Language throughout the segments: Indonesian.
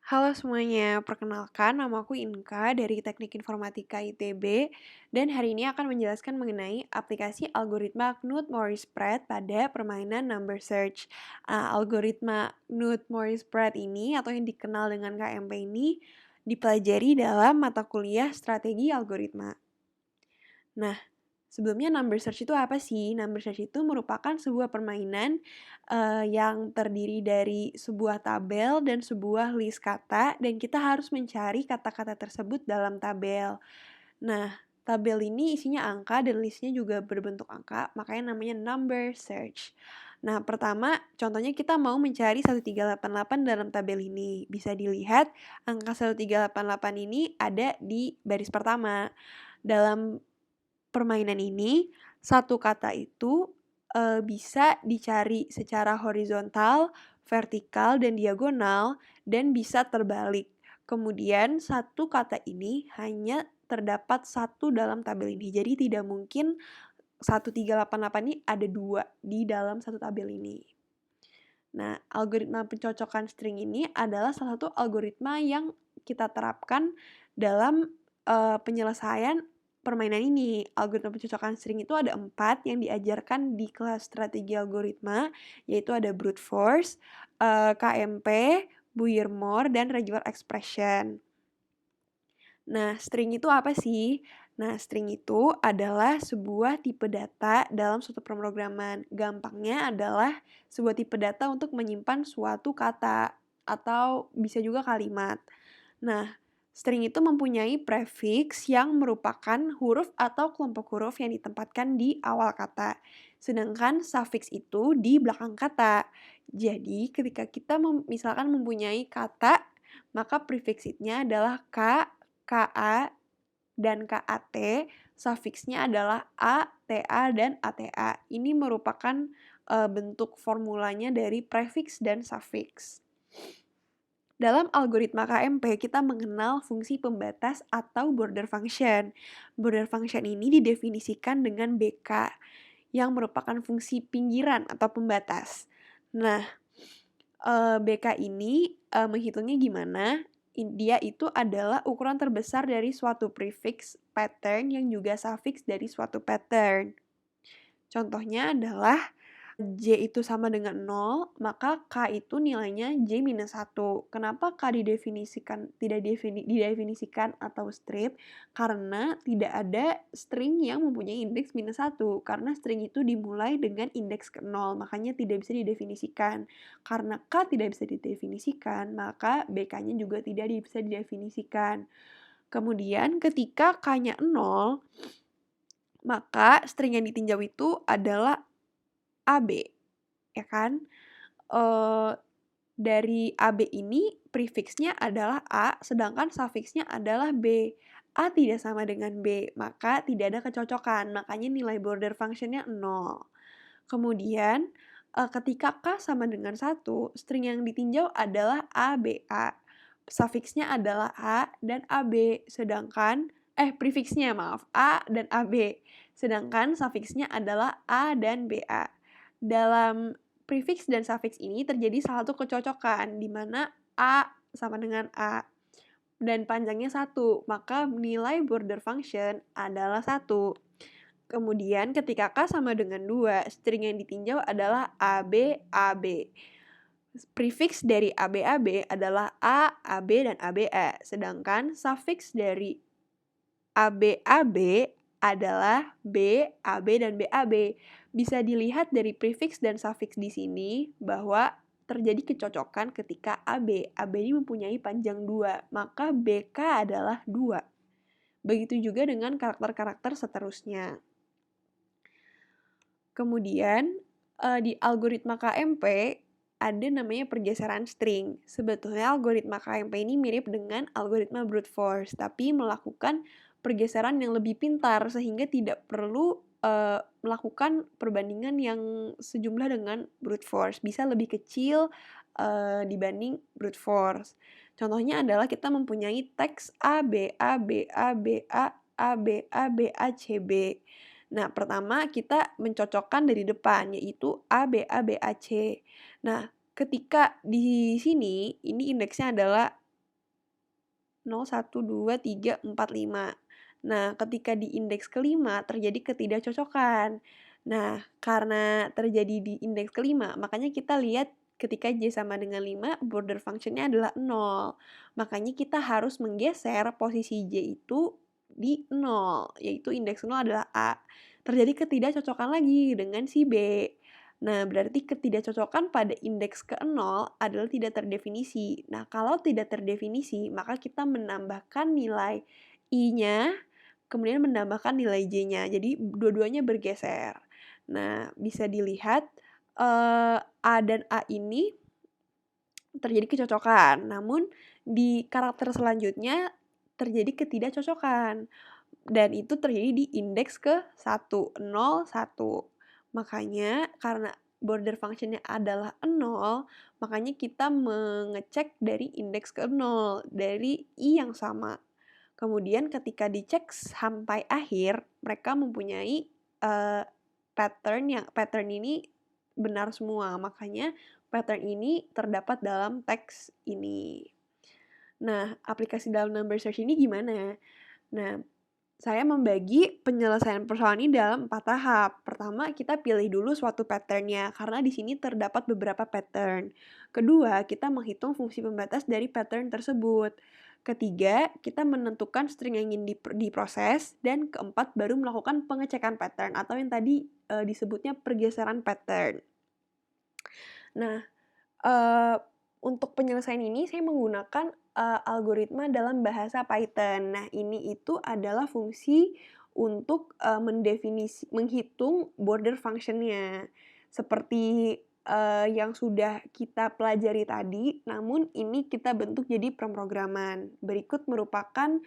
Halo semuanya, perkenalkan nama aku Inka dari Teknik Informatika ITB dan hari ini akan menjelaskan mengenai aplikasi algoritma Knuth-Morris Spread pada permainan number search. Algoritma Knuth-Morris Spread ini atau yang dikenal dengan KMP ini dipelajari dalam mata kuliah strategi algoritma. Nah, sebelumnya number search itu apa sih? Number search itu merupakan sebuah permainan yang terdiri dari sebuah tabel dan sebuah list kata dan kita harus mencari kata-kata tersebut dalam tabel. Nah, tabel ini isinya angka dan listnya juga berbentuk angka, makanya namanya number search. Nah, pertama contohnya kita mau mencari 1388 dalam tabel ini. Bisa dilihat angka 1388 ini ada di baris pertama. Dalam permainan ini, satu kata itu bisa dicari secara horizontal, vertikal, dan diagonal, dan bisa terbalik. Kemudian, satu kata ini hanya terdapat satu dalam tabel ini. Jadi, tidak mungkin 1388 ini ada dua di dalam satu tabel ini. Nah, algoritma pencocokan string ini adalah salah satu algoritma yang kita terapkan dalam penyelesaian permainan ini. Algoritma pencocokan string itu ada 4 yang diajarkan di kelas strategi algoritma, yaitu ada brute force, KMP, Boyer-Moore, dan regular expression. Nah, string itu apa sih? Nah, string itu adalah sebuah tipe data dalam suatu pemrograman. Gampangnya adalah sebuah tipe data untuk menyimpan suatu kata atau bisa juga kalimat. Nah, string itu mempunyai prefix yang merupakan huruf atau kelompok huruf yang ditempatkan di awal kata. Sedangkan suffix itu di belakang kata. Jadi, ketika kita misalkan mempunyai kata, maka prefixnya adalah k, KA, dan KAT, sufiksnya adalah A, TA, dan ATA. Ini merupakan bentuk formulanya dari prefix dan sufiks. Dalam algoritma KMP, kita mengenal fungsi pembatas atau border function. Border function ini didefinisikan dengan BK, yang merupakan fungsi pinggiran atau pembatas. Nah, BK ini menghitungnya gimana? Dia itu adalah ukuran terbesar dari suatu prefix pattern yang juga suffix dari suatu pattern. Contohnya adalah J itu sama dengan 0, maka K itu nilainya J minus 1. Kenapa K tidak didefinisikan atau strip? Karena tidak ada string yang mempunyai indeks minus 1. Karena string itu dimulai dengan indeks ke 0, makanya tidak bisa didefinisikan. Karena K tidak bisa didefinisikan, maka BK-nya juga tidak bisa didefinisikan. Kemudian ketika K-nya 0, maka string yang ditinjau itu adalah AB, ya kan? Dari AB ini prefixnya adalah A, sedangkan sufiksnya adalah B. A tidak sama dengan B, maka tidak ada kecocokan, makanya nilai border functionnya 0. Kemudian, ketika K sama dengan 1, string yang ditinjau adalah ABA. Sufiksnya adalah A dan AB, sedangkan prefixnya maaf, A dan AB. Sedangkan sufiksnya adalah A dan BA. Dalam prefix dan sufiks ini terjadi salah satu kecocokan, di mana A sama dengan A dan panjangnya 1, maka nilai border function adalah 1. Kemudian ketika K sama dengan 2, string yang ditinjau adalah AB, AB. Prefix dari AB, AB adalah A, AB, dan ABA. Sedangkan sufiks dari AB, AB adalah B, AB, dan BAB. Bisa dilihat dari prefix dan sufiks di sini bahwa terjadi kecocokan ketika AB. AB ini mempunyai panjang 2, maka BK adalah 2. Begitu juga dengan karakter-karakter seterusnya. Kemudian, di algoritma KMP ada namanya pergeseran string. Sebetulnya algoritma KMP ini mirip dengan algoritma brute force, tapi melakukan pergeseran yang lebih pintar sehingga tidak perlu melakukan perbandingan yang sejumlah dengan brute force. Bisa lebih kecil dibanding brute force. Contohnya adalah kita mempunyai teks A, B, A, B, A, B, A, A, B, A, B, A, C, B. Nah, pertama kita mencocokkan dari depan, yaitu A, B, A, B, A, C. Nah, ketika di sini, ini indeksnya adalah 0, 1, 2, 3, 4, 5. Nah, ketika di indeks kelima terjadi ketidakcocokan. Nah, karena terjadi di indeks kelima, makanya kita lihat ketika J sama dengan 5, border function-nya adalah 0. Makanya kita harus menggeser posisi J itu di 0, yaitu indeks 0 adalah A. Terjadi ketidakcocokan lagi dengan si B. Nah, berarti ketidakcocokan pada indeks ke-0 adalah tidak terdefinisi. Nah, kalau tidak terdefinisi, maka kita menambahkan nilai I-nya, kemudian menambahkan nilai J-nya. Jadi, dua-duanya bergeser. Nah, bisa dilihat A dan A ini terjadi kecocokan. Namun, di karakter selanjutnya terjadi ketidakcocokan. Dan itu terjadi di indeks ke-1, 0, 1. Makanya karena border function-nya adalah 0, makanya kita mengecek dari indeks ke-0, dari I yang sama. Kemudian ketika dicek sampai akhir, mereka mempunyai pattern ini benar semua. Makanya pattern ini terdapat dalam teks ini. Nah, aplikasi dalam number search ini gimana? Nah, saya membagi penyelesaian persoalan ini dalam 4 tahap. Pertama, kita pilih dulu suatu pattern-nya, karena di sini terdapat beberapa pattern. Kedua, kita menghitung fungsi pembatas dari pattern tersebut. Ketiga, kita menentukan string yang ingin diproses. Dan keempat, baru melakukan pengecekan pattern, atau yang tadi disebutnya pergeseran pattern. Nah, untuk penyelesaian ini saya menggunakan algoritma dalam bahasa Python. Nah, ini itu adalah fungsi untuk menghitung border function-nya. Seperti yang sudah kita pelajari tadi, namun ini kita bentuk jadi pemrograman. Berikut merupakan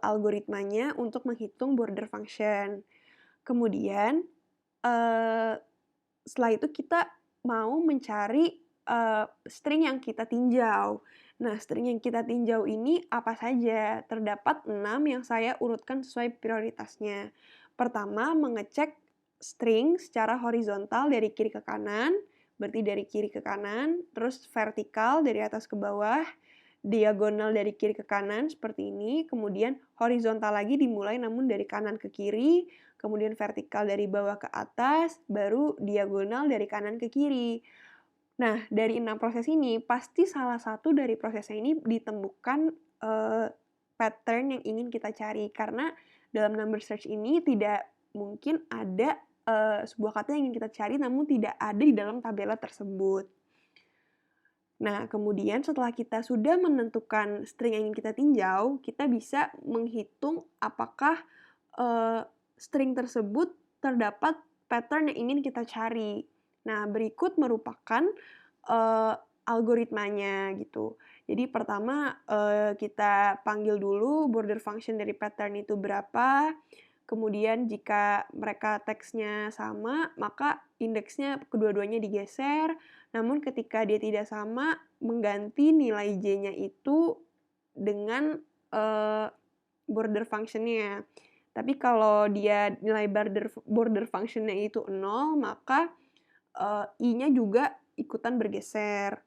algoritmanya untuk menghitung border function. Kemudian, setelah itu kita mau mencari string yang kita tinjau. Nah, string yang kita tinjau ini apa saja? Terdapat 6 yang saya urutkan sesuai prioritasnya. Pertama, mengecek string secara horizontal dari kiri ke kanan, berarti dari kiri ke kanan, terus vertikal dari atas ke bawah, diagonal dari kiri ke kanan seperti ini, kemudian horizontal lagi dimulai namun dari kanan ke kiri, kemudian vertikal dari bawah ke atas, baru diagonal dari kanan ke kiri. Nah, dari 6 proses ini, pasti salah satu dari prosesnya ini ditemukan pattern yang ingin kita cari. Karena dalam number search ini tidak mungkin ada sebuah kata yang ingin kita cari namun tidak ada di dalam tabelat tersebut. Nah, kemudian setelah kita sudah menentukan string yang ingin kita tinjau, kita bisa menghitung apakah string tersebut terdapat pattern yang ingin kita cari. Nah, berikut merupakan algoritmanya gitu. Jadi pertama kita panggil dulu border function dari pattern itu berapa. Kemudian jika mereka teksnya sama, maka indeksnya kedua-duanya digeser. Namun ketika dia tidak sama, mengganti nilai J-nya itu dengan border function-nya. Tapi kalau dia nilai border function-nya itu 0, maka I-nya juga ikutan bergeser.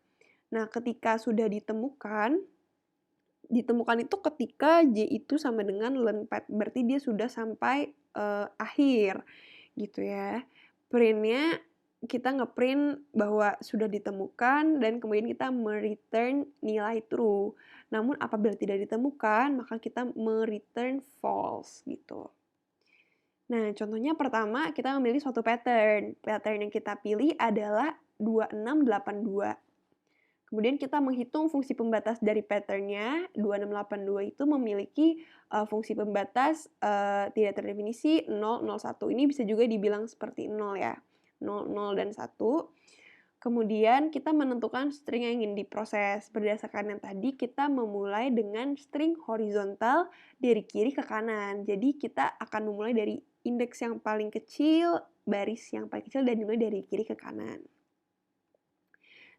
Nah, ketika sudah ditemukan itu ketika J itu sama dengan learnpath, berarti dia sudah sampai akhir, gitu ya. Print-nya kita ngeprint bahwa sudah ditemukan dan kemudian kita mereturn nilai true. Namun apabila tidak ditemukan, maka kita mereturn false, gitu. Nah, contohnya pertama kita memilih suatu pattern. Pattern yang kita pilih adalah 2682. Kemudian kita menghitung fungsi pembatas dari pattern-nya. 2682 itu memiliki fungsi pembatas tidak terdefinisi 0, 0, 1. Ini bisa juga dibilang seperti 0 ya. 0, 0, dan 1. Kemudian kita menentukan string yang ingin diproses. Berdasarkan yang tadi, kita memulai dengan string horizontal dari kiri ke kanan. Jadi kita akan memulai dari indeks yang paling kecil, baris yang paling kecil, dan dimulai dari kiri ke kanan.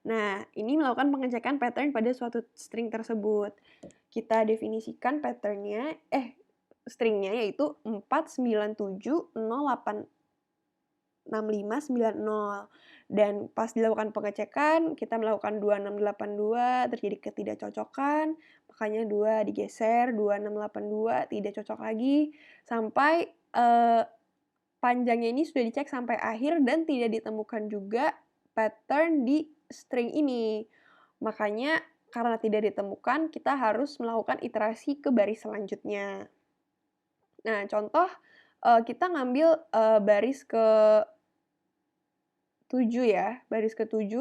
Nah, ini melakukan pengecekan pattern pada suatu string tersebut. Kita definisikan stringnya yaitu 49708 6590. Dan pas dilakukan pengecekan, kita melakukan 2682, terjadi ketidakcocokan, makanya 2 digeser, 2682 tidak cocok lagi, sampai panjangnya ini sudah dicek sampai akhir dan tidak ditemukan juga pattern di string ini. Makanya karena tidak ditemukan, kita harus melakukan iterasi ke baris selanjutnya. Nah, contoh kita ngambil baris ke-7 ya, baris ke-7.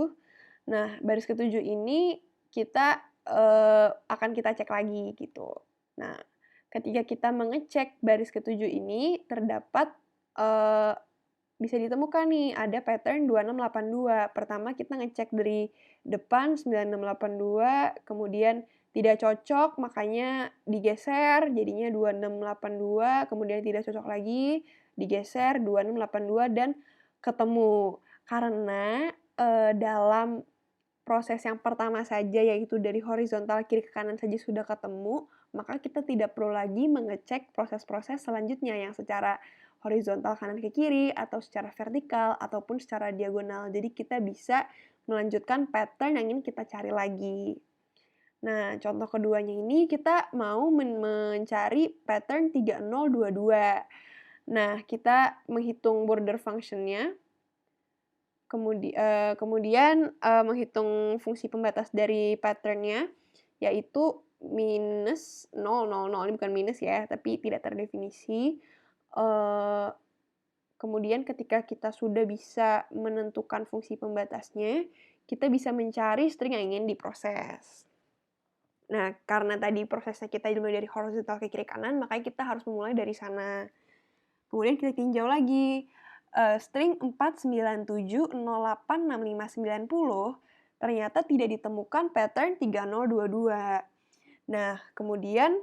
Nah, baris ke-7 ini kita akan kita cek lagi gitu. Nah, ketika kita mengecek baris ke-7 ini terdapat bisa ditemukan nih ada pattern 2682. Pertama kita ngecek dari depan 9682, kemudian tidak cocok makanya digeser jadinya 2682, kemudian tidak cocok lagi, digeser 2682 dan ketemu. Karena dalam proses yang pertama saja yaitu dari horizontal kiri ke kanan saja sudah ketemu, maka kita tidak perlu lagi mengecek proses-proses selanjutnya yang secara horizontal kanan ke kiri atau secara vertikal ataupun secara diagonal. Jadi kita bisa melanjutkan pattern yang ingin kita cari lagi. Nah, contoh keduanya ini kita mau mencari pattern 3022. Nah, kita menghitung border function-nya, kemudian menghitung fungsi pembatas dari pattern-nya, yaitu minus 0, 0, 0, ini bukan minus ya, tapi tidak terdefinisi. Kemudian ketika kita sudah bisa menentukan fungsi pembatasnya, kita bisa mencari string yang ingin diproses. Nah, karena tadi prosesnya kita dimulai dari horizontal ke kiri kanan, makanya kita harus memulai dari sana. Kemudian kita tinjau lagi, string 497086590 ternyata tidak ditemukan pattern 3022. Nah, kemudian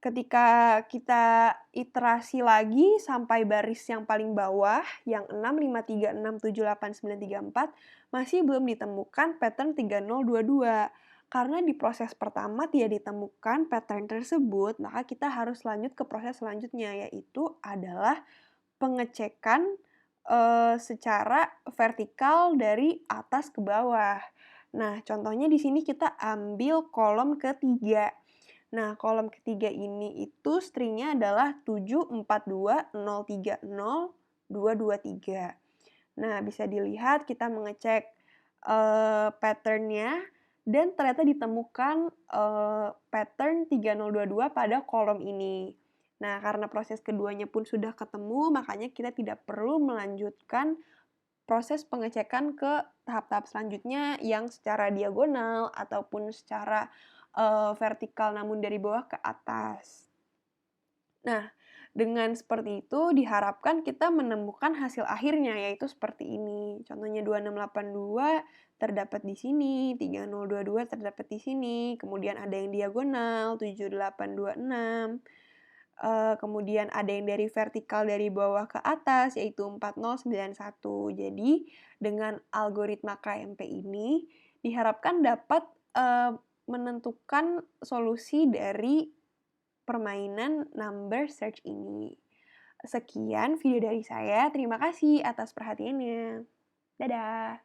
ketika kita iterasi lagi sampai baris yang paling bawah, yang 653678934, masih belum ditemukan pattern 3022. Karena di proses pertama tidak ditemukan pattern tersebut, maka kita harus lanjut ke proses selanjutnya, yaitu adalah pengecekan secara vertikal dari atas ke bawah. Nah, contohnya di sini kita ambil kolom ketiga. Nah, kolom ketiga ini itu stringnya adalah 7420302223. Nah, bisa dilihat kita mengecek pattern-nya dan ternyata ditemukan pattern 3022 pada kolom ini. Nah, karena proses keduanya pun sudah ketemu, makanya kita tidak perlu melanjutkan proses pengecekan ke tahap-tahap selanjutnya yang secara diagonal ataupun secara vertikal namun dari bawah ke atas. Nah, dengan seperti itu diharapkan kita menemukan hasil akhirnya yaitu seperti ini. Contohnya 2682 terdapat di sini, 3022 terdapat di sini, kemudian ada yang diagonal 7826. Kemudian ada yang dari vertikal dari bawah ke atas yaitu 4091. Jadi dengan algoritma KMP ini diharapkan dapat menentukan solusi dari permainan number search ini. Sekian video dari saya. Terima kasih atas perhatiannya. Dadah.